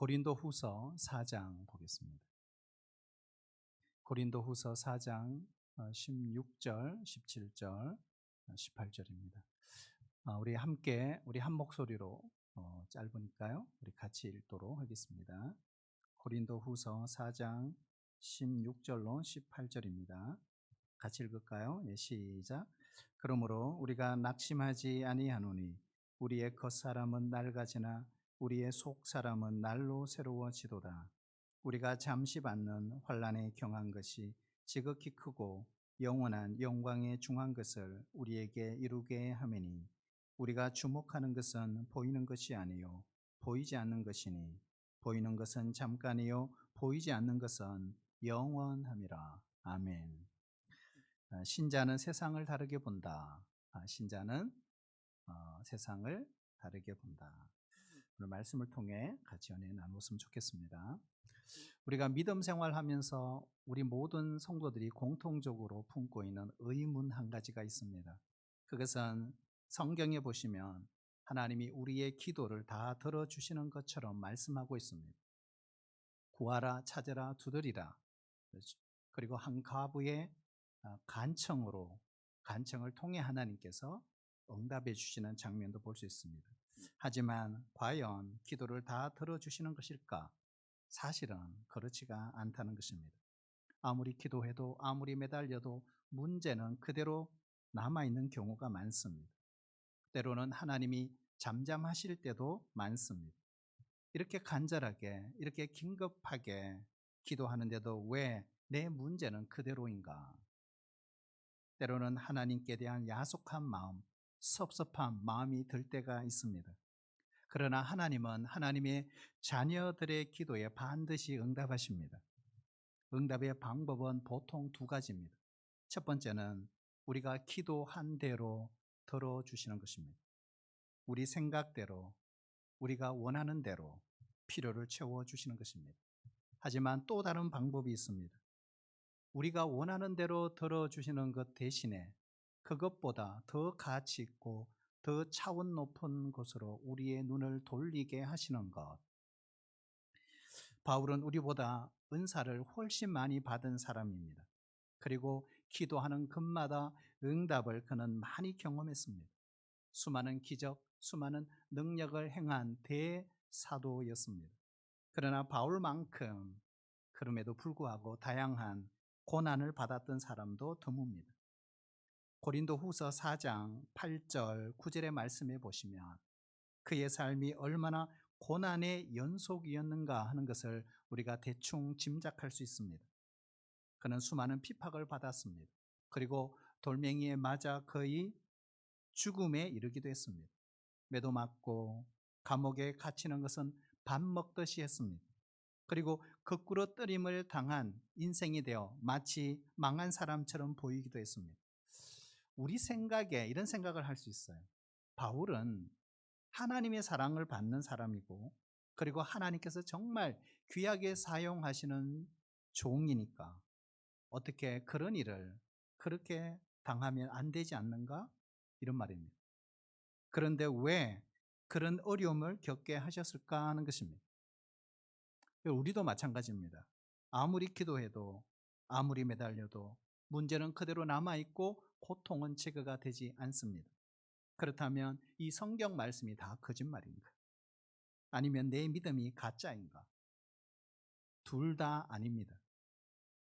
고린도후서 4장 보겠습니다. 고린도후서 4장 16절, 17절, 18절입니다. 우리 함께 우리 한 목소리로 짧으니까요. 우리 같이 읽도록 하겠습니다. 고린도후서 4장 16절로 18절입니다. 같이 읽을까요? 예, 시작. 그러므로 우리가 낙심하지 아니하노니 우리의 겉사람은 낡아지나 우리의 속사람은 날로 새로워지도다. 우리가 잠시 받는 환난에 경한 것이 지극히 크고 영원한 영광에 중한 것을 우리에게 이루게 하매니 우리가 주목하는 것은 보이는 것이 아니요 보이지 않는 것이니 보이는 것은 잠깐이요 보이지 않는 것은 영원함이라. 아멘. 신자는 세상을 다르게 본다. 신자는 세상을 다르게 본다. 오늘 말씀을 통해 같이 은혜 나누었으면 좋겠습니다. 우리가 믿음 생활하면서 우리 모든 성도들이 공통적으로 품고 있는 의문 한 가지가 있습니다. 그것은 성경에 보시면 하나님이 우리의 기도를 다 들어주시는 것처럼 말씀하고 있습니다. 구하라, 찾으라, 두드리라. 그리고 한 과부의 간청을 통해 하나님께서 응답해 주시는 장면도 볼 수 있습니다. 하지만 과연 기도를 다 들어주시는 것일까? 사실은 그렇지가 않다는 것입니다. 아무리 기도해도 아무리 매달려도 문제는 그대로 남아있는 경우가 많습니다. 때로는 하나님이 잠잠하실 때도 많습니다. 이렇게 간절하게 이렇게 긴급하게 기도하는데도 왜 내 문제는 그대로인가? 때로는 하나님께 대한 야속한 마음, 섭섭한 마음이 들 때가 있습니다. 그러나 하나님은 하나님의 자녀들의 기도에 반드시 응답하십니다. 응답의 방법은 보통 두 가지입니다. 첫 번째는 우리가 기도한 대로 들어주시는 것입니다. 우리 생각대로, 우리가 원하는 대로 필요를 채워주시는 것입니다. 하지만 또 다른 방법이 있습니다. 우리가 원하는 대로 들어주시는 것 대신에 그것보다 더 가치 있고 더 차원 높은 곳으로 우리의 눈을 돌리게 하시는 것. 바울은 우리보다 은사를 훨씬 많이 받은 사람입니다. 그리고 기도하는 것마다 응답을 그는 많이 경험했습니다. 수많은 기적, 수많은 능력을 행한 대사도였습니다. 그러나 바울만큼 그럼에도 불구하고 다양한 고난을 받았던 사람도 드뭅니다. 고린도후서 4장 8절 9절의 말씀에 보시면 그의 삶이 얼마나 고난의 연속이었는가 하는 것을 우리가 대충 짐작할 수 있습니다. 그는 수많은 핍박을 받았습니다. 그리고 돌멩이에 맞아 거의 죽음에 이르기도 했습니다. 매도 맞고 감옥에 갇히는 것은 밥 먹듯이 했습니다. 그리고 거꾸로 뜨림을 당한 인생이 되어 마치 망한 사람처럼 보이기도 했습니다. 우리 생각에 이런 생각을 할 수 있어요. 바울은 하나님의 사랑을 받는 사람이고 그리고 하나님께서 정말 귀하게 사용하시는 종이니까 어떻게 그런 일을 그렇게 당하면 안 되지 않는가? 이런 말입니다. 그런데 왜 그런 어려움을 겪게 하셨을까 하는 것입니다. 우리도 마찬가지입니다. 아무리 기도해도 아무리 매달려도 문제는 그대로 남아있고 고통은 제거가 되지 않습니다. 그렇다면 이 성경 말씀이 다 거짓말인가? 아니면 내 믿음이 가짜인가? 둘 다 아닙니다.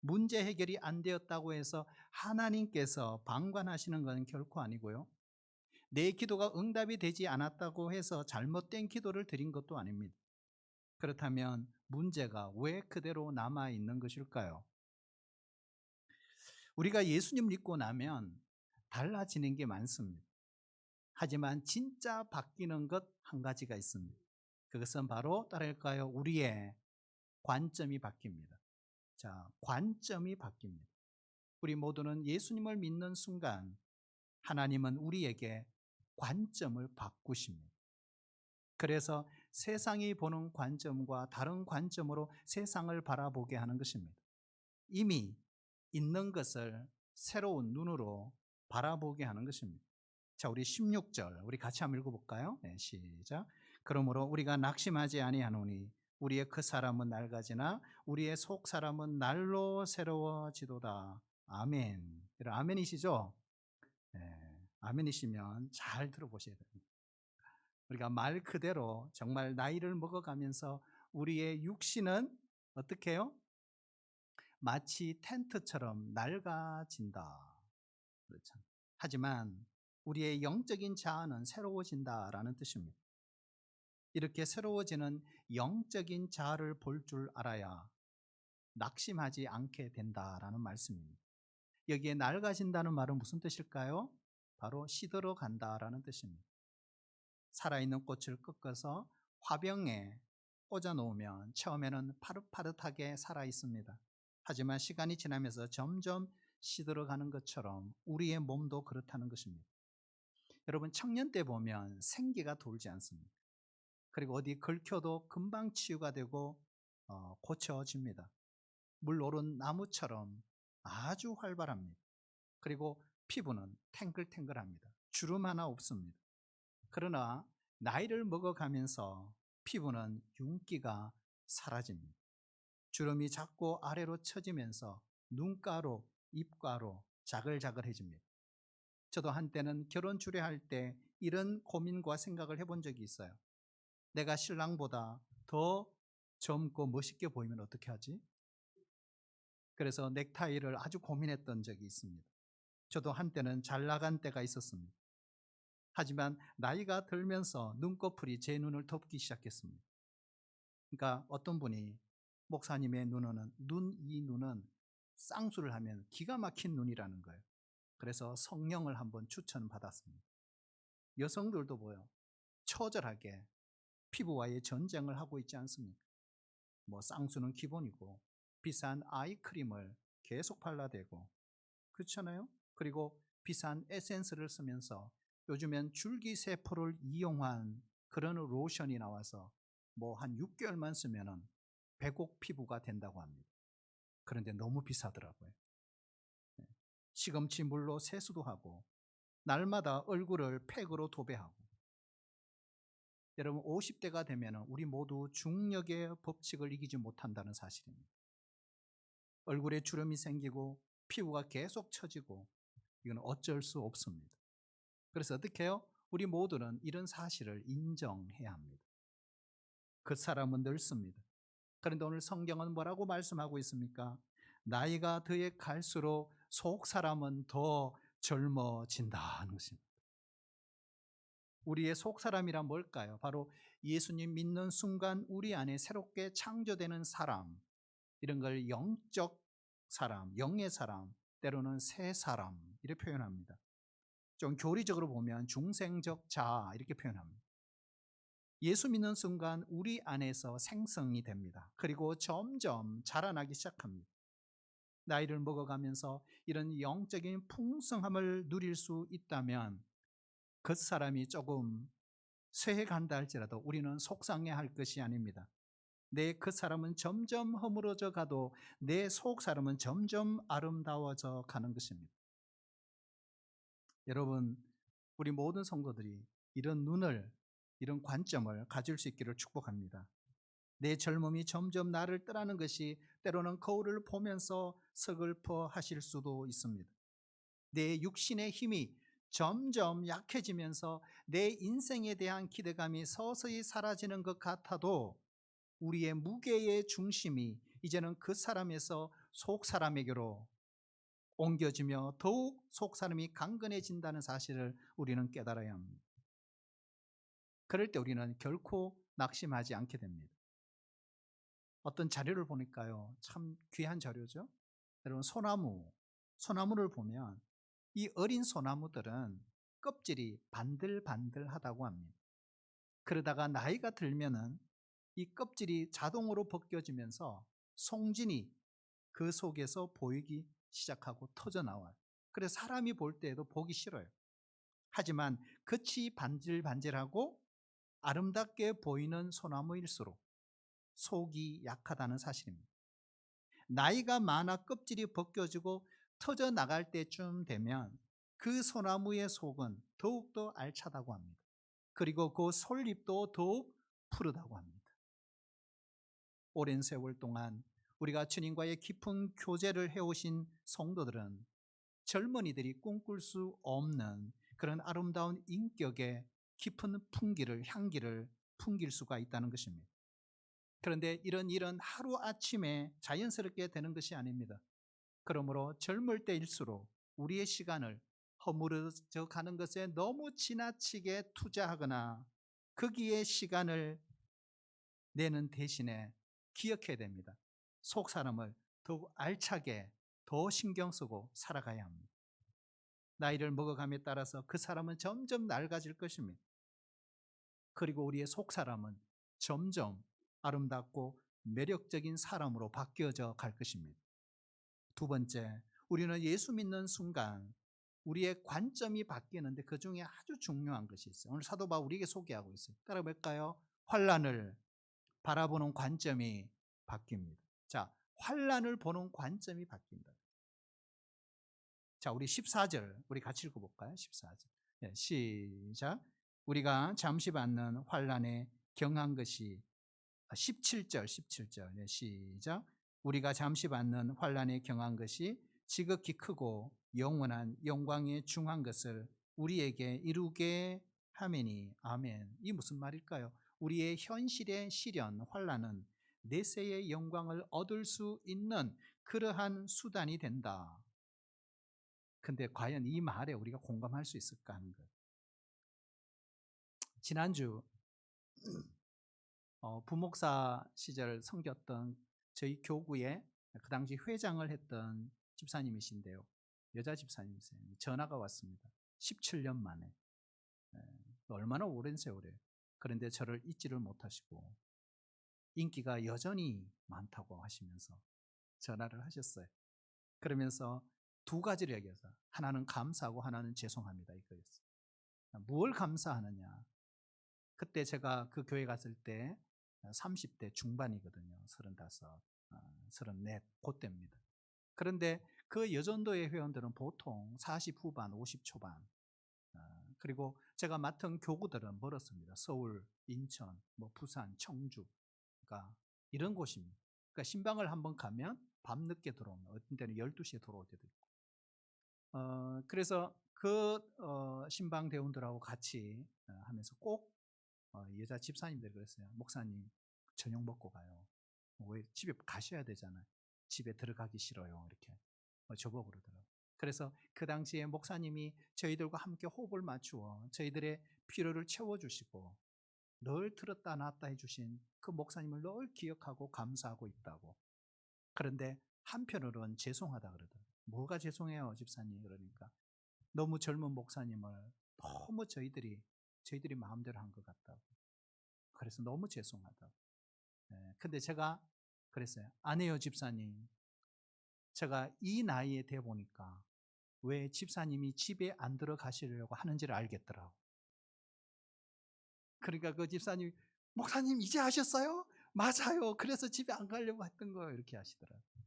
문제 해결이 안 되었다고 해서 하나님께서 방관하시는 건 결코 아니고요. 내 기도가 응답이 되지 않았다고 해서 잘못된 기도를 드린 것도 아닙니다. 그렇다면 문제가 왜 그대로 남아있는 것일까요? 우리가 예수님 믿고 나면 달라지는 게 많습니다. 하지만 진짜 바뀌는 것 한 가지가 있습니다. 그것은 바로 따를까요? 우리의 관점이 바뀝니다. 자, 관점이 바뀝니다. 우리 모두는 예수님을 믿는 순간 하나님은 우리에게 관점을 바꾸십니다. 그래서 세상이 보는 관점과 다른 관점으로 세상을 바라보게 하는 것입니다. 이미 있는 것을 새로운 눈으로 바라보게 하는 것입니다. 자, 우리 16절 우리 같이 한번 읽어볼까요? 네, 시작. 그러므로 우리가 낙심하지 아니하노니 우리의 그 사람은 낡아지나 우리의 속 사람은 날로 새로워지도다. 아멘. 여러분 아멘이시죠? 네, 아멘이시면 잘 들어보셔야 됩니다. 우리가 말 그대로 정말 나이를 먹어가면서 우리의 육신은 어떻게 해요? 마치 텐트처럼 낡아진다. 그렇죠. 하지만 우리의 영적인 자아는 새로워진다라는 뜻입니다. 이렇게 새로워지는 영적인 자아를 볼 줄 알아야 낙심하지 않게 된다라는 말씀입니다. 여기에 낡아진다는 말은 무슨 뜻일까요? 바로 시들어 간다라는 뜻입니다. 살아있는 꽃을 꺾어서 화병에 꽂아 놓으면 처음에는 파릇파릇하게 살아 있습니다. 하지만 시간이 지나면서 점점 시들어가는 것처럼 우리의 몸도 그렇다는 것입니다. 여러분 청년 때 보면 생기가 돌지 않습니다. 그리고 어디 긁혀도 금방 치유가 되고 고쳐집니다. 물 오른 나무처럼 아주 활발합니다. 그리고 피부는 탱글탱글합니다. 주름 하나 없습니다. 그러나 나이를 먹어가면서 피부는 윤기가 사라집니다. 주름이 자꾸 아래로 처지면서 눈가로, 입가로 자글자글해집니다. 저도 한때는 결혼 주례할 때 이런 고민과 생각을 해본 적이 있어요. 내가 신랑보다 더 젊고 멋있게 보이면 어떻게 하지? 그래서 넥타이를 아주 고민했던 적이 있습니다. 저도 한때는 잘 나간 때가 있었습니다. 하지만 나이가 들면서 눈꺼풀이 제 눈을 덮기 시작했습니다. 그러니까 어떤 분이 목사님의 이 눈은 쌍수를 하면 기가 막힌 눈이라는 거예요. 그래서 성령을 한번 추천받았습니다. 여성들도 뭐요? 처절하게 피부와의 전쟁을 하고 있지 않습니까? 뭐 쌍수는 기본이고 비싼 아이크림을 계속 발라대고 그렇잖아요. 그리고 비싼 에센스를 쓰면서 요즘엔 줄기세포를 이용한 그런 로션이 나와서 뭐 한 6개월만 쓰면은 백옥 피부가 된다고 합니다. 그런데 너무 비싸더라고요. 네. 시금치 물로 세수도 하고 날마다 얼굴을 팩으로 도배하고. 여러분 50대가 되면 우리 모두 중력의 법칙을 이기지 못한다는 사실입니다. 얼굴에 주름이 생기고 피부가 계속 처지고 이건 어쩔 수 없습니다. 그래서 어떻게 해요? 우리 모두는 이런 사실을 인정해야 합니다. 그 사람은 늙습니다. 그런데 오늘 성경은 뭐라고 말씀하고 있습니까? 나이가 더해 갈수록 속 사람은 더 젊어진다는 것입니다. 우리의 속 사람이란 뭘까요? 바로 예수님 믿는 순간 우리 안에 새롭게 창조되는 사람, 이런 걸 영적 사람, 영의 사람, 때로는 새 사람 이렇게 표현합니다. 좀 교리적으로 보면 중생적 자아 이렇게 표현합니다. 예수 믿는 순간 우리 안에서 생성이 됩니다. 그리고 점점 자라나기 시작합니다. 나이를 먹어가면서 이런 영적인 풍성함을 누릴 수 있다면 그 사람이 조금 쇠해간다 할지라도 우리는 속상해할 것이 아닙니다. 내 그 사람은 점점 허물어져 가도 내 속 사람은 점점 아름다워져 가는 것입니다. 여러분, 우리 모든 성도들이 이런 눈을, 이런 관점을 가질 수 있기를 축복합니다. 내 젊음이 점점 나를 떠나는 것이 때로는 거울을 보면서 서글퍼 하실 수도 있습니다. 내 육신의 힘이 점점 약해지면서 내 인생에 대한 기대감이 서서히 사라지는 것 같아도 우리의 무게의 중심이 이제는 그 사람에서 속 사람에게로 옮겨지며 더욱 속 사람이 강건해진다는 사실을 우리는 깨달아야 합니다. 그럴 때 우리는 결코 낙심하지 않게 됩니다. 어떤 자료를 보니까요, 참 귀한 자료죠. 여러분 소나무를 보면 이 어린 소나무들은 껍질이 반들반들하다고 합니다. 그러다가 나이가 들면은 이 껍질이 자동으로 벗겨지면서 송진이 그 속에서 보이기 시작하고 터져 나와요. 그래서 사람이 볼 때에도 보기 싫어요. 하지만 끝이 반질반질하고 아름답게 보이는 소나무일수록 속이 약하다는 사실입니다. 나이가 많아 껍질이 벗겨지고 터져 나갈 때쯤 되면 그 소나무의 속은 더욱더 알차다고 합니다. 그리고 그 솔잎도 더욱 푸르다고 합니다. 오랜 세월 동안 우리가 주님과의 깊은 교제를 해오신 성도들은 젊은이들이 꿈꿀 수 없는 그런 아름다운 인격의 깊은 향기를 풍길 수가 있다는 것입니다. 그런데 이런 일은 하루아침에 자연스럽게 되는 것이 아닙니다. 그러므로 젊을 때일수록 우리의 시간을 허물어져 가는 것에 너무 지나치게 투자하거나 거기에 시간을 내는 대신에 기억해야 됩니다. 속 사람을 더욱 알차게 더 신경 쓰고 살아가야 합니다. 나이를 먹어감에 따라서 그 사람은 점점 낡아질 것입니다. 그리고 우리의 속 사람은 점점 아름답고 매력적인 사람으로 바뀌어져 갈 것입니다. 두 번째, 우리는 예수 믿는 순간 우리의 관점이 바뀌는데 그 중에 아주 중요한 것이 있어요. 오늘 사도 바울 우리에게 소개하고 있어요. 따라 볼까요? 환난을 바라보는 관점이 바뀝니다. 자, 환난을 보는 관점이 바뀐다. 자, 우리 14절 우리 같이 읽어볼까요? 14절. 네, 시작. 우리가 잠시 받는 환난에 경한 것이 17절. 네, 시작. 우리가 잠시 받는 환난에 경한 것이 지극히 크고 영원한 영광에 중한 것을 우리에게 이루게 하매니. 아멘. 이 무슨 말일까요? 우리의 현실의 시련, 환난은 내세의 영광을 얻을 수 있는 그러한 수단이 된다. 근데 과연 이 말에 우리가 공감할 수 있을까 하는 것. 지난주 부목사 시절 섬겼던 저희 교구에 그 당시 회장을 했던 집사님이신데요. 여자 집사님이세요. 전화가 왔습니다. 17년 만에. 얼마나 오랜 세월이에요. 그런데 저를 잊지를 못하시고 인기가 여전히 많다고 하시면서 전화를 하셨어요. 그러면서 두 가지를 얘기해서 하나는 감사하고 하나는 죄송합니다 이거였어요. 무엇을 감사하느냐. 그때 제가 그 교회 갔을 때 30대 중반이거든요. 35, 34 그때입니다. 그런데 그 여전도의 회원들은 보통 40 후반, 50 초반. 그리고 제가 맡은 교구들은 멀었습니다. 서울, 인천, 부산, 청주, 그러니까 이런 곳입니다. 그러니까 신방을 한번 가면 밤늦게 들어오면 어떤 때는 12시에 들어올 때도 있고. 그래서 그 신방 대원들하고 같이 하면서 꼭 여자 집사님들이 그랬어요. 목사님 저녁 먹고 가요. 왜 집에 가셔야 되잖아요. 집에 들어가기 싫어요. 이렇게 저보고 그러더라고요. 그래서 그 당시에 목사님이 저희들과 함께 호흡을 맞추어 저희들의 필요를 채워주시고 늘 들었다 놨다 해주신 그 목사님을 늘 기억하고 감사하고 있다고. 그런데 한편으로는 죄송하다 그러더라고요. 뭐가 죄송해요 집사님. 그러니까 너무 젊은 목사님을 너무 저희들이 마음대로 한 것 같다고. 그래서 너무 죄송하다고. 근데 제가 그랬어요. 아니에요 집사님. 제가 이 나이에 돼 보니까 왜 집사님이 집에 안 들어가시려고 하는지를 알겠더라고. 그러니까 그 집사님이 목사님 이제 아셨어요? 맞아요. 그래서 집에 안 가려고 했던 거예요. 이렇게 하시더라고요.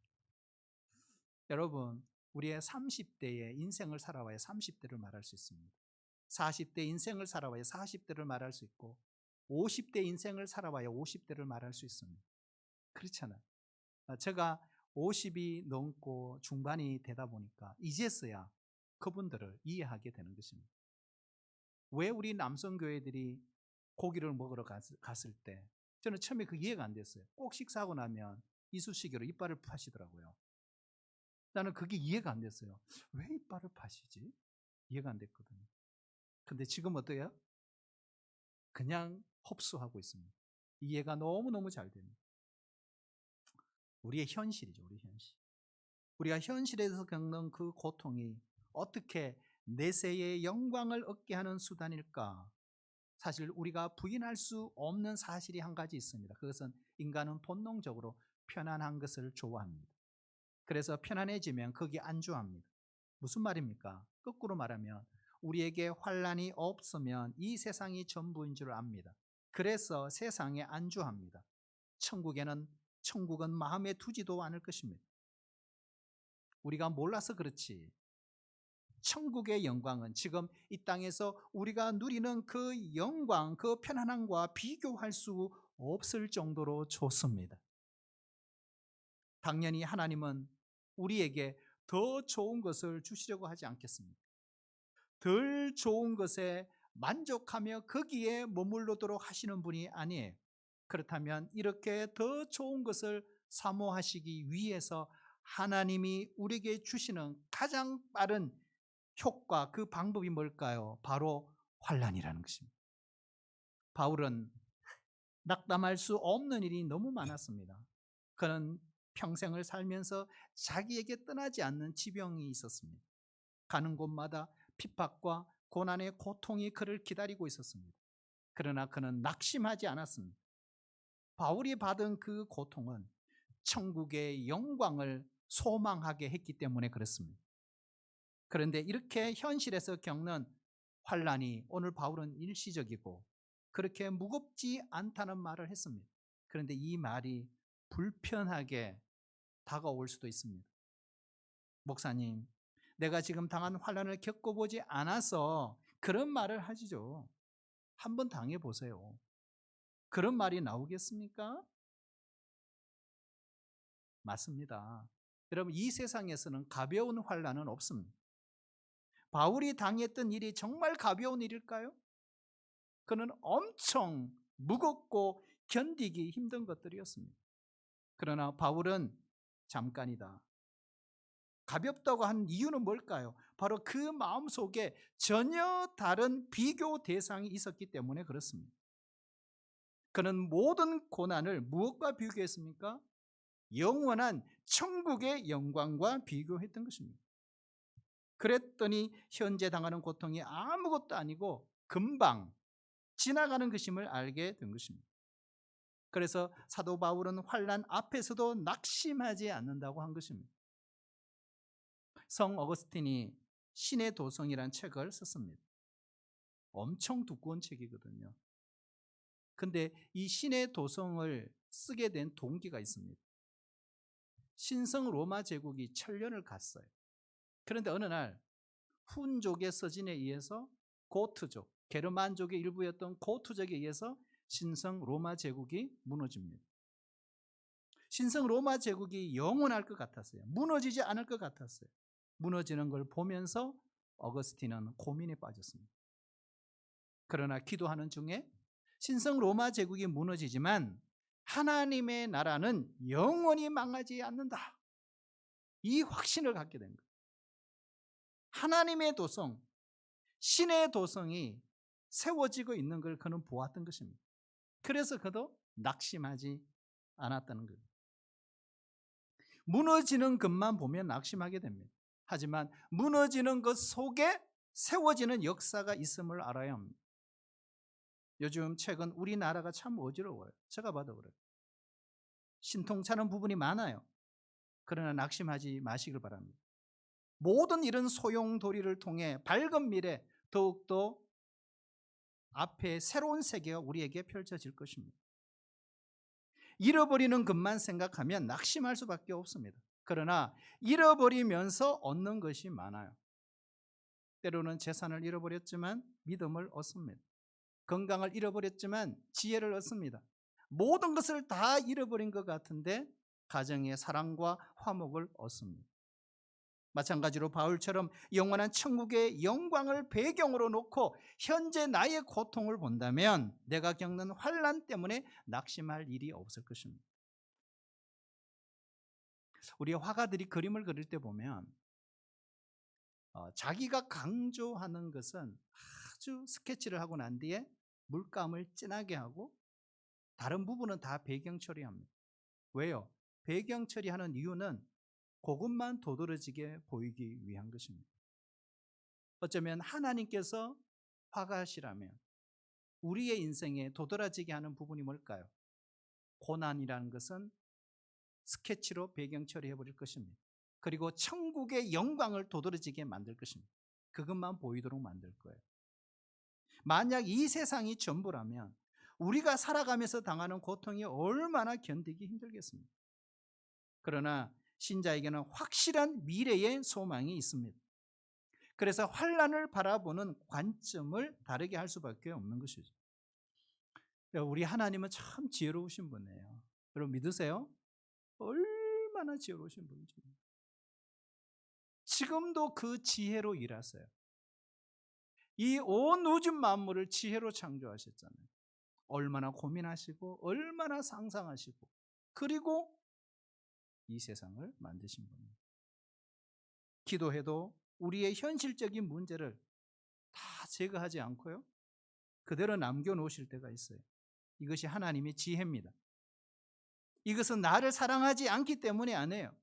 여러분, 우리의 30대의 인생을 살아와야 30대를 말할 수 있습니다. 40대 인생을 살아와야 40대를 말할 수 있고 50대 인생을 살아와야 50대를 말할 수 있습니다. 그렇잖아요. 제가 50이 넘고 중반이 되다 보니까 이제서야 그분들을 이해하게 되는 것입니다. 왜 우리 남성교회들이 고기를 먹으러 갔을 때 저는 처음에 그 이해가 안 됐어요. 꼭 식사하고 나면 이쑤시개로 이빨을 파시더라고요. 나는 그게 이해가 안 됐어요. 왜 이빨을 파시지? 이해가 안 됐거든요. 근데 지금 어때요? 그냥 흡수하고 있습니다. 이해가 너무너무 잘 됩니다. 우리의 현실이죠, 우리 현실. 우리가 현실에서 겪는 그 고통이 어떻게 내세의 영광을 얻게 하는 수단일까? 사실 우리가 부인할 수 없는 사실이 한 가지 있습니다. 그것은 인간은 본능적으로 편안한 것을 좋아합니다. 그래서 편안해지면 거기에 안주합니다. 무슨 말입니까? 거꾸로 말하면 우리에게 환난이 없으면 이 세상이 전부인 줄 압니다. 그래서 세상에 안주합니다. 천국은 마음에 두지도 않을 것입니다. 우리가 몰라서 그렇지. 천국의 영광은 지금 이 땅에서 우리가 누리는 그 영광, 그 편안함과 비교할 수 없을 정도로 좋습니다. 당연히 하나님은 우리에게 더 좋은 것을 주시려고 하지 않겠습니까? 덜 좋은 것에 만족하며 거기에 머물러도록 하시는 분이 아니에요. 그렇다면 이렇게 더 좋은 것을 사모하시기 위해서 하나님이 우리에게 주시는 가장 빠른 효과, 그 방법이 뭘까요? 바로 환난이라는 것입니다. 바울은 낙담할 수 없는 일이 너무 많았습니다. 그는 평생을 살면서 자기에게 떠나지 않는 지병이 있었습니다. 가는 곳마다 핍박과 고난의 고통이 그를 기다리고 있었습니다. 그러나 그는 낙심하지 않았습니다. 바울이 받은 그 고통은 천국의 영광을 소망하게 했기 때문에 그렇습니다. 그런데 이렇게 현실에서 겪는 환난이 오늘 바울은 일시적이고 그렇게 무겁지 않다는 말을 했습니다. 그런데 이 말이 불편하게 다가올 수도 있습니다. 목사님, 내가 지금 당한 환난을 겪어보지 않아서 그런 말을 하시죠. 한번 당해보세요. 그런 말이 나오겠습니까? 맞습니다. 여러분, 이 세상에서는 가벼운 환난은 없습니다. 바울이 당했던 일이 정말 가벼운 일일까요? 그는 엄청 무겁고 견디기 힘든 것들이었습니다. 그러나 바울은 잠깐이다. 가볍다고 한 이유는 뭘까요? 바로 그 마음속에 전혀 다른 비교 대상이 있었기 때문에 그렇습니다. 그는 모든 고난을 무엇과 비교했습니까? 영원한 천국의 영광과 비교했던 것입니다. 그랬더니 현재 당하는 고통이 아무것도 아니고 금방 지나가는 것임을 알게 된 것입니다. 그래서 사도 바울은 환난 앞에서도 낙심하지 않는다고 한 것입니다. 성 어거스틴이 신의 도성이라는 책을 썼습니다. 엄청 두꺼운 책이거든요. 근데 이 신의 도성을 쓰게 된 동기가 있습니다. 신성 로마 제국이 천년을 갔어요. 그런데 어느 날 훈족의 서진에 의해서 고트족, 게르만족의 일부였던 고트족에 의해서 신성 로마 제국이 무너집니다. 신성 로마 제국이 영원할 것 같았어요. 무너지지 않을 것 같았어요. 무너지는 걸 보면서 어거스틴은 고민에 빠졌습니다. 그러나 기도하는 중에 신성 로마 제국이 무너지지만 하나님의 나라는 영원히 망하지 않는다. 이 확신을 갖게 된 거예요. 하나님의 도성, 신의 도성이 세워지고 있는 걸 그는 보았던 것입니다. 그래서 그도 낙심하지 않았다는 거예요. 무너지는 것만 보면 낙심하게 됩니다. 하지만 무너지는 것 속에 세워지는 역사가 있음을 알아야 합니다. 요즘 최근 우리나라가 참 어지러워요. 제가 봐도 그래요. 신통찮은 부분이 많아요. 그러나 낙심하지 마시길 바랍니다. 모든 이런 소용돌이를 통해 밝은 미래, 더욱더 앞에 새로운 세계가 우리에게 펼쳐질 것입니다. 잃어버리는 것만 생각하면 낙심할 수밖에 없습니다. 그러나 잃어버리면서 얻는 것이 많아요. 때로는 재산을 잃어버렸지만 믿음을 얻습니다. 건강을 잃어버렸지만 지혜를 얻습니다. 모든 것을 다 잃어버린 것 같은데 가정의 사랑과 화목을 얻습니다. 마찬가지로 바울처럼 영원한 천국의 영광을 배경으로 놓고 현재 나의 고통을 본다면 내가 겪는 환난 때문에 낙심할 일이 없을 것입니다. 우리 화가들이 그림을 그릴 때 보면 자기가 강조하는 것은 아주 스케치를 하고 난 뒤에 물감을 진하게 하고 다른 부분은 다 배경 처리합니다. 왜요? 배경 처리하는 이유는 그것만 도드라지게 보이기 위한 것입니다. 어쩌면 하나님께서 화가시라면 우리의 인생에 도드라지게 하는 부분이 뭘까요? 고난이라는 것은 스케치로 배경 처리해 버릴 것입니다. 그리고 천국의 영광을 도드라지게 만들 것입니다. 그것만 보이도록 만들 거예요. 만약 이 세상이 전부라면 우리가 살아가면서 당하는 고통이 얼마나 견디기 힘들겠습니까? 그러나 신자에게는 확실한 미래의 소망이 있습니다. 그래서 환난을 바라보는 관점을 다르게 할 수밖에 없는 것이죠. 우리 하나님은 참 지혜로우신 분이에요. 여러분 믿으세요? 얼마나 지혜로우신 분인지. 지금도 그 지혜로 일하세요. 이 온 우주 만물을 지혜로 창조하셨잖아요. 얼마나 고민하시고 얼마나 상상하시고 그리고 이 세상을 만드신 분입니다. 기도해도 우리의 현실적인 문제를 다 제거하지 않고요, 그대로 남겨놓으실 때가 있어요. 이것이 하나님의 지혜입니다. 이것은 나를 사랑하지 않기 때문이 아니에요.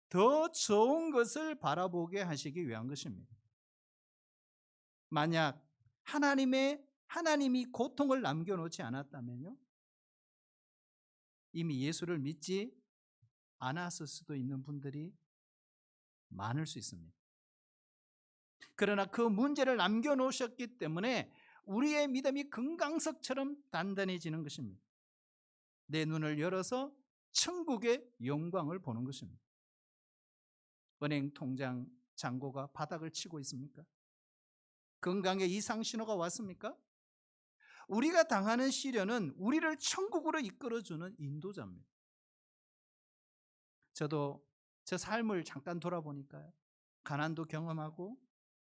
더 좋은 것을 바라보게 하시기 위한 것입니다. 만약 하나님이 고통을 남겨놓지 않았다면요, 이미 예수를 믿지 않았을 수도 있는 분들이 많을 수 있습니다. 그러나 그 문제를 남겨놓으셨기 때문에 우리의 믿음이 금강석처럼 단단해지는 것입니다. 내 눈을 열어서 천국의 영광을 보는 것입니다. 은행 통장 잔고가 바닥을 치고 있습니까? 건강에 이상 신호가 왔습니까? 우리가 당하는 시련은 우리를 천국으로 이끌어주는 인도자입니다. 저도 제 삶을 잠깐 돌아보니까요, 가난도 경험하고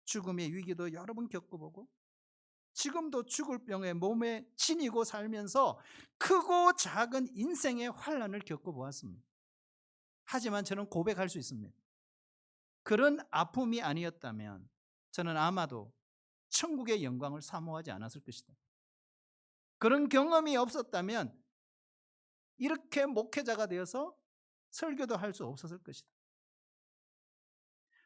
죽음의 위기도 여러 번 겪어보고 지금도 죽을 병에 몸에 지니고 살면서 크고 작은 인생의 환난을 겪어보았습니다. 하지만 저는 고백할 수 있습니다. 그런 아픔이 아니었다면 저는 아마도 천국의 영광을 사모하지 않았을 것이다. 그런 경험이 없었다면 이렇게 목회자가 되어서 설교도 할 수 없었을 것이다.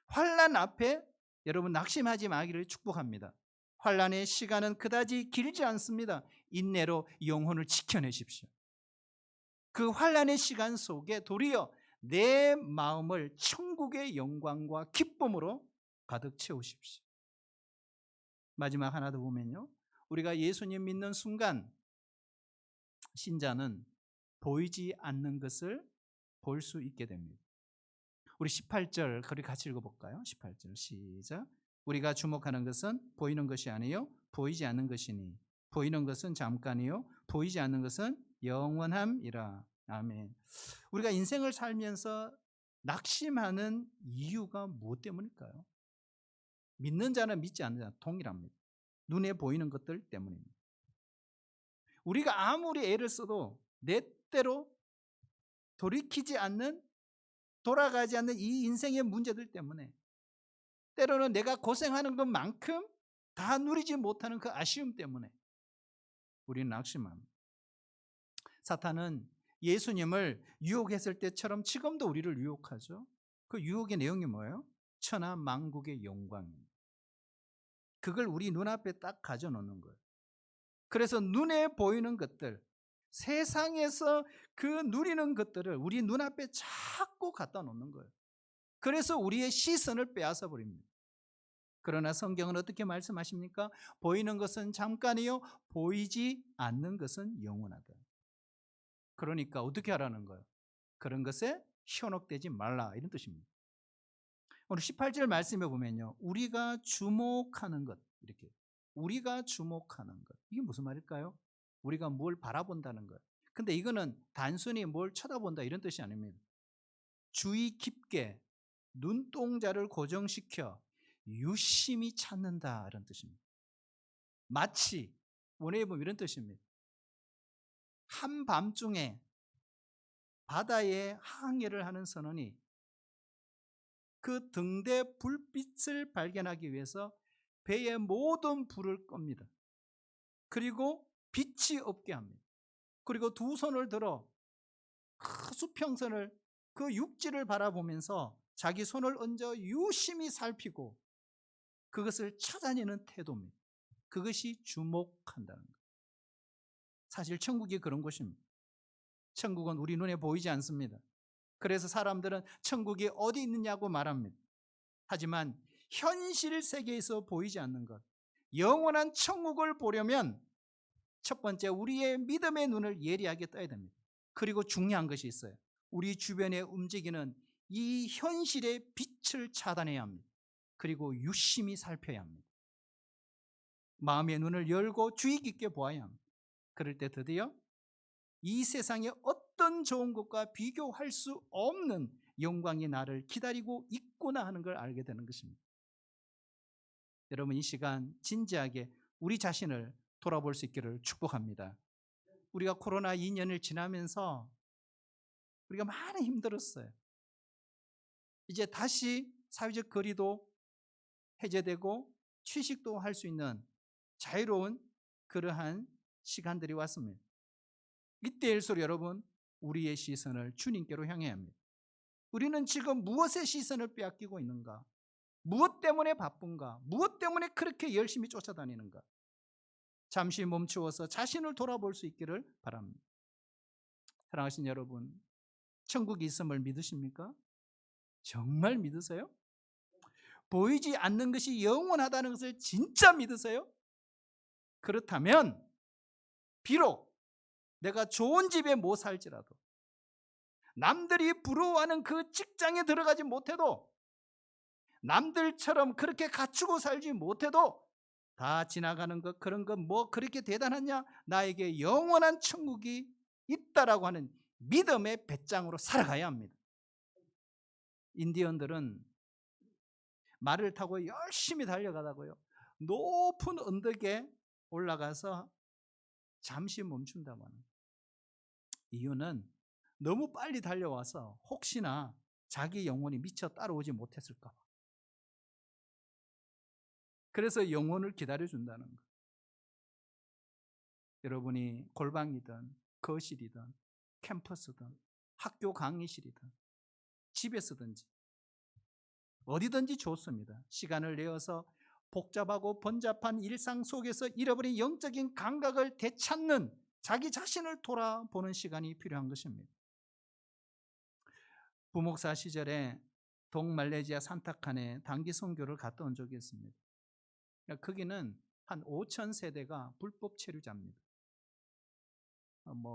환난 앞에 여러분 낙심하지 마기를 축복합니다. 환난의 시간은 그다지 길지 않습니다. 인내로 영혼을 지켜내십시오. 그 환난의 시간 속에 도리어 내 마음을 천국의 영광과 기쁨으로 가득 채우십시오. 마지막 하나 더 보면요, 우리가 예수님 믿는 순간 신자는 보이지 않는 것을 볼 수 있게 됩니다. 우리 18절 우리 같이 읽어볼까요? 18절 시작. 우리가 주목하는 것은 보이는 것이 아니요 보이지 않는 것이니 보이는 것은 잠깐이요 보이지 않는 것은 영원함이라. 아멘. 우리가 인생을 살면서 낙심하는 이유가 무엇 때문일까요? 믿는 자는 믿지 않는 자는 동일합니다. 눈에 보이는 것들 때문입니다. 우리가 아무리 애를 써도 내 때로 돌아가지 않는 이 인생의 문제들 때문에, 때로는 내가 고생하는 것만큼 다 누리지 못하는 그 아쉬움 때문에 우리는 낙심합니다. 사탄은 예수님을 유혹했을 때처럼 지금도 우리를 유혹하죠. 그 유혹의 내용이 뭐예요? 천하 만국의 영광입니다. 그걸 우리 눈앞에 딱 가져놓는 거예요. 그래서 눈에 보이는 것들, 세상에서 그 누리는 것들을 우리 눈앞에 자꾸 갖다 놓는 거예요. 그래서 우리의 시선을 빼앗아 버립니다. 그러나 성경은 어떻게 말씀하십니까? 보이는 것은 잠깐이요 보이지 않는 것은 영원하다. 그러니까 어떻게 하라는 거예요? 그런 것에 현혹되지 말라, 이런 뜻입니다. 오늘 18절 말씀에 보면요, 우리가 주목하는 것, 이렇게 우리가 주목하는 것, 이게 무슨 말일까요? 우리가 뭘 바라본다는 거예요. 근데 이거는 단순히 뭘 쳐다본다 이런 뜻이 아닙니다. 주의 깊게 눈동자를 고정시켜 유심히 찾는다, 이런 뜻입니다. 마치 원어에 보면 이런 뜻입니다. 한밤중에 바다에 항해를 하는 선원이 그 등대 불빛을 발견하기 위해서 배의 모든 불을 끕니다. 그리고 빛이 없게 합니다. 그리고 두 손을 들어 그 수평선을, 그 육지를 바라보면서 자기 손을 얹어 유심히 살피고 그것을 찾아내는 태도입니다. 그것이 주목한다는 것. 사실 천국이 그런 곳입니다. 천국은 우리 눈에 보이지 않습니다. 그래서 사람들은 천국이 어디 있느냐고 말합니다. 하지만 현실 세계에서 보이지 않는 것, 영원한 천국을 보려면 첫 번째 우리의 믿음의 눈을 예리하게 떠야 됩니다. 그리고 중요한 것이 있어요. 우리 주변에 움직이는 이 현실의 빛을 차단해야 합니다. 그리고 유심히 살펴야 합니다. 마음의 눈을 열고 주의 깊게 보아야 합니다. 그럴 때 드디어 이 세상의 어떤 어떤 좋은 것과 비교할 수 없는 영광이 나를 기다리고 있구나 하는 걸 알게 되는 것입니다. 여러분, 이 시간 진지하게 우리 자신을 돌아볼 수 있기를 축복합니다. 우리가 코로나 2년을 지나면서 우리가 많이 힘들었어요. 이제 다시 사회적 거리도 해제되고 취식도 할 수 있는 자유로운 그러한 시간들이 왔습니다. 이때일수록 여러분, 우리의 시선을 주님께로 향해야 합니다. 우리는 지금 무엇의 시선을 빼앗기고 있는가? 무엇 때문에 바쁜가? 무엇 때문에 그렇게 열심히 쫓아다니는가? 잠시 멈추어서 자신을 돌아볼 수 있기를 바랍니다. 사랑하신 여러분, 천국이 있음을 믿으십니까? 정말 믿으세요? 보이지 않는 것이 영원하다는 것을 진짜 믿으세요? 그렇다면 비록 내가 좋은 집에 못 살지라도, 남들이 부러워하는 그 직장에 들어가지 못해도, 남들처럼 그렇게 갖추고 살지 못해도 다 지나가는 것, 그런 것 뭐 그렇게 대단하냐? 나에게 영원한 천국이 있다라고 하는 믿음의 배짱으로 살아가야 합니다. 인디언들은 말을 타고 열심히 달려가다고요, 높은 언덕에 올라가서 잠시 멈춘다고 하는 이유는 너무 빨리 달려와서 혹시나 자기 영혼이 미처 따라오지 못했을까 봐. 그래서 영혼을 기다려준다는 것. 여러분이 골방이든 거실이든 캠퍼스든 학교 강의실이든 집에서든지 어디든지 좋습니다. 시간을 내어서 복잡하고 번잡한 일상 속에서 잃어버린 영적인 감각을 되찾는 자기 자신을 돌아보는 시간이 필요한 것입니다. 부목사 시절에 동말레이시아 산타칸에 단기 선교를 갔다 온 적이 있습니다. 거기는 한 5천 세대가 불법 체류자입니다.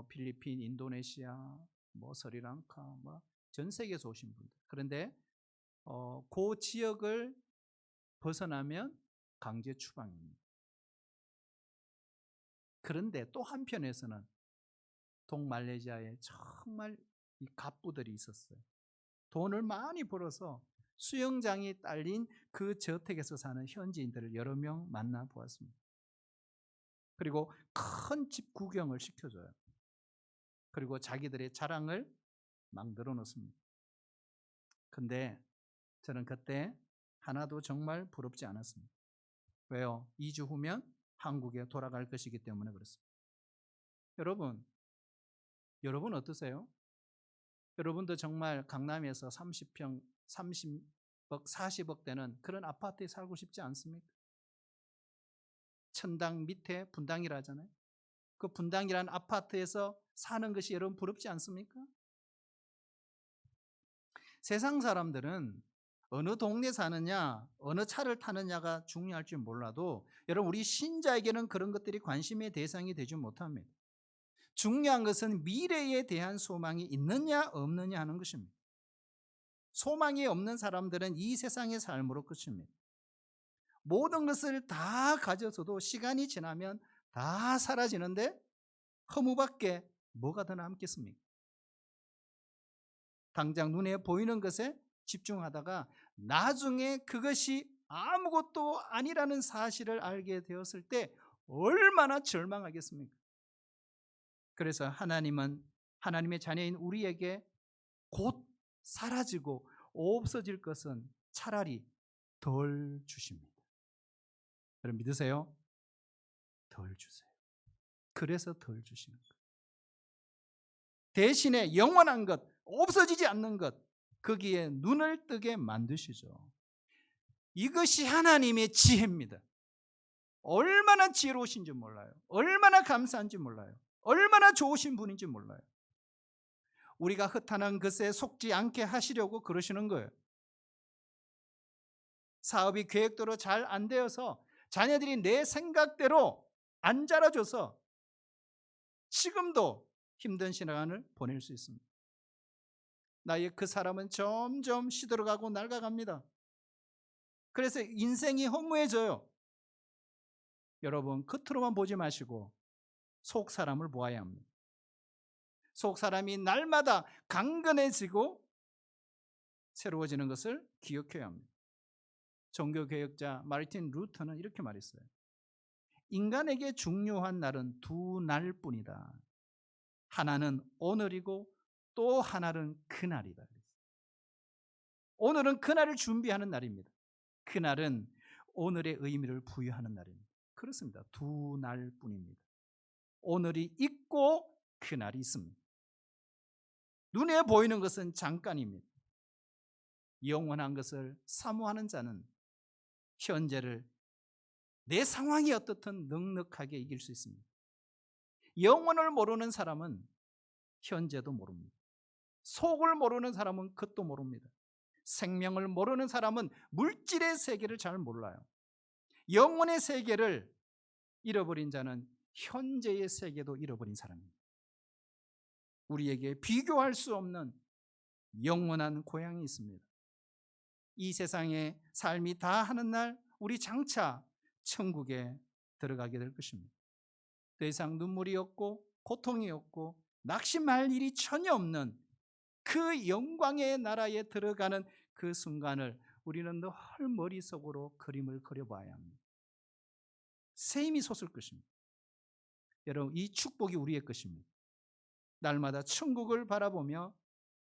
필리핀, 인도네시아, 스리랑카, 전 세계에서 오신 분들. 그런데 그 지역을 벗어나면 강제 추방입니다. 그런데 또 한편에서는 동말레이시아에 정말 이 갑부들이 있었어요. 돈을 많이 벌어서 수영장이 딸린 그 저택에서 사는 현지인들을 여러 명 만나 보았습니다. 그리고 큰 집 구경을 시켜줘요. 그리고 자기들의 자랑을 막 늘어놓습니다. 근데 저는 그때 하나도 정말 부럽지 않았습니다. 왜요? 2주 후면 한국에 돌아갈 것이기 때문에 그렇습니다. 여러분 어떠세요? 여러분도 정말 강남에서 30평, 30억, 40억 되는 그런 아파트에 살고 싶지 않습니까? 천당 밑에 분당이라 하잖아요. 그 분당이라는 아파트에서 사는 것이 여러분 부럽지 않습니까? 세상 사람들은 어느 동네 사느냐, 어느 차를 타느냐가 중요할지 몰라도 여러분, 우리 신자에게는 그런 것들이 관심의 대상이 되지 못합니다. 중요한 것은 미래에 대한 소망이 있느냐 없느냐 하는 것입니다. 소망이 없는 사람들은 이 세상의 삶으로 끝입니다. 모든 것을 다 가져서도 시간이 지나면 다 사라지는데 허무밖에 뭐가 더 남겠습니까? 당장 눈에 보이는 것에 집중하다가 나중에 그것이 아무것도 아니라는 사실을 알게 되었을 때 얼마나 절망하겠습니까? 그래서 하나님은 하나님의 자녀인 우리에게 곧 사라지고 없어질 것은 차라리 덜 주십니다. 여러분 믿으세요? 덜 주세요. 그래서 덜 주시는 것. 대신에 영원한 것, 없어지지 않는 것, 거기에 눈을 뜨게 만드시죠. 이것이 하나님의 지혜입니다. 얼마나 지혜로우신지 몰라요. 얼마나 감사한지 몰라요. 얼마나 좋으신 분인지 몰라요. 우리가 허탄한 것에 속지 않게 하시려고 그러시는 거예요. 사업이 계획대로 잘 안 되어서 자녀들이 내 생각대로 안 자라줘서 지금도 힘든 시간을 보낼 수 있습니다. 나의 그 사람은 점점 시들어가고 낡아갑니다. 그래서 인생이 허무해져요. 여러분, 겉으로만 보지 마시고 속 사람을 보아야 합니다. 속 사람이 날마다 강건해지고 새로워지는 것을 기억해야 합니다. 종교개혁자 마르틴 루터는 이렇게 말했어요. 인간에게 중요한 날은 두 날뿐이다. 하나는 오늘이고 또 하나는 그날이다. 오늘은 그날을 준비하는 날입니다. 그날은 오늘의 의미를 부여하는 날입니다. 그렇습니다. 두 날뿐입니다. 오늘이 있고 그날이 있습니다. 눈에 보이는 것은 잠깐입니다. 영원한 것을 사모하는 자는 현재를 내 상황이 어떻든 넉넉하게 이길 수 있습니다. 영혼을 모르는 사람은 현재도 모릅니다. 속을 모르는 사람은 그것도 모릅니다. 생명을 모르는 사람은 물질의 세계를 잘 몰라요. 영혼의 세계를 잃어버린 자는 현재의 세계도 잃어버린 사람입니다. 우리에게 비교할 수 없는 영원한 고향이 있습니다. 이 세상의 삶이 다 하는 날 우리 장차 천국에 들어가게 될 것입니다. 더 이상 눈물이 없고 고통이 없고 낙심할 일이 전혀 없는 그 영광의 나라에 들어가는 그 순간을 우리는 늘 머릿속으로 그림을 그려봐야 합니다. 새 힘이 솟을 것입니다. 여러분, 이 축복이 우리의 것입니다. 날마다 천국을 바라보며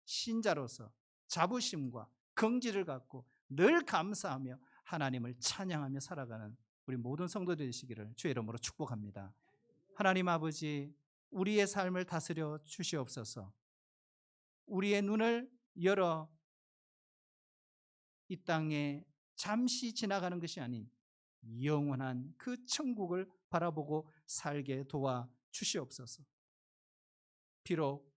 신자로서 자부심과 긍지를 갖고 늘 감사하며 하나님을 찬양하며 살아가는 우리 모든 성도들 되시기를 주의 이름으로 축복합니다. 하나님 아버지, 우리의 삶을 다스려 주시옵소서. 우리의 눈을 열어 이 땅에 잠시 지나가는 것이 아닌 영원한 그 천국을 바라보고 살게 도와 주시옵소서. 비록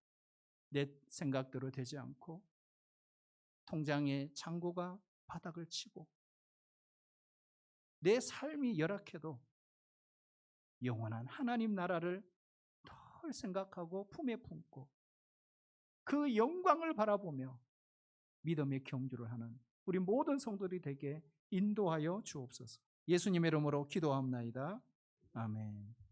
내 생각대로 되지 않고 통장의 잔고가 바닥을 치고 내 삶이 열악해도 영원한 하나님 나라를 늘 생각하고 품에 품고 그 영광을 바라보며 믿음의 경주를 하는 우리 모든 성도들이 되게 인도하여 주옵소서. 예수님의 이름으로 기도합나이다. 아멘.